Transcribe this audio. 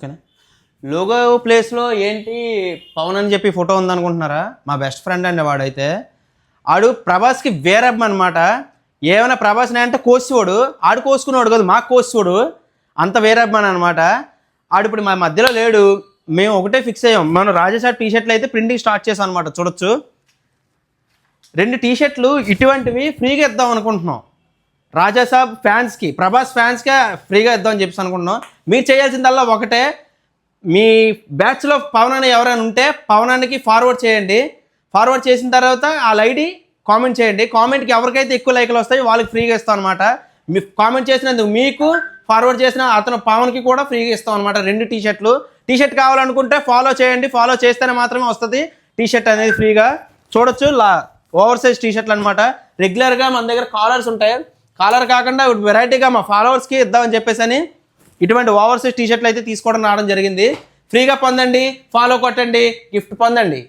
ఓకేనా. లోగో ప్లేస్లో ఏంటి పవన్ అని చెప్పి ఫోటో ఉందనుకుంటున్నారా? మా బెస్ట్ ఫ్రెండ్ అండి వాడైతే. ఆడు ప్రభాస్కి వేరబ్బ అనమాట. ఏమైనా ప్రభాస్ని అంటే కోసుకోడు, ఆడు కోసుకున్నాడు కాదు, మాకు కోసుకోడు, అంత వేరబ్బని అనమాట. ఆడు ఇప్పుడు మా మధ్యలో లేడు. మేము ఒకటే ఫిక్స్ అయ్యాం, మనం రాజాసాబ్ టీషర్ట్లు అయితే ప్రింటింగ్ స్టార్ట్ చేసాం అనమాట. చూడొచ్చు, 2 టీషర్ట్లు ఇటువంటివి ఫ్రీగా ఇద్దాం అనుకుంటున్నాం. రాజాసాబ్ ఫ్యాన్స్కి, ప్రభాస్ ఫ్యాన్స్కే ఫ్రీగా ఇద్దామని చెప్పేసి అనుకుంటున్నాం. మీరు చేయాల్సిందల్లా ఒకటే, మీ బ్యాచ్లో పవన్ అని ఎవరైనా ఉంటే పవనానికి ఫార్వర్డ్ చేయండి. ఫార్వర్డ్ చేసిన తర్వాత ఆ ఐడి కామెంట్ చేయండి. కామెంట్కి ఎవరికైతే ఎక్కువ లైక్లు వస్తాయో వాళ్ళకి ఫ్రీగా ఇస్తాం అనమాట. మీ కామెంట్ చేసినందుకు మీకు, ఫార్వర్డ్ చేసిన అతను పవన్కి కూడా ఫ్రీగా ఇస్తాం అనమాట. 2 టీషర్ట్లు. టీషర్ట్ కావాలనుకుంటే ఫాలో చేయండి. ఫాలో చేస్తేనే మాత్రమే వస్తుంది టీషర్ట్ అనేది ఫ్రీగా. చూడొచ్చు, ఓవర్ సైజ్ టీషర్ట్లు అనమాట. రెగ్యులర్గా మన దగ్గర కాలర్స్ ఉంటాయి. కాలర్ కాకుండా వెరైటీగా మా ఫాలోవర్స్కి ఇద్దామని చెప్పేసి అని ఇటువంటి ఓవర్ సైజ్ టీషర్ట్లు అయితే తీసుకోవడం రావడం జరిగింది. ఫ్రీగా పొందండి, ఫాలో కొట్టండి, గిఫ్ట్ పొందండి.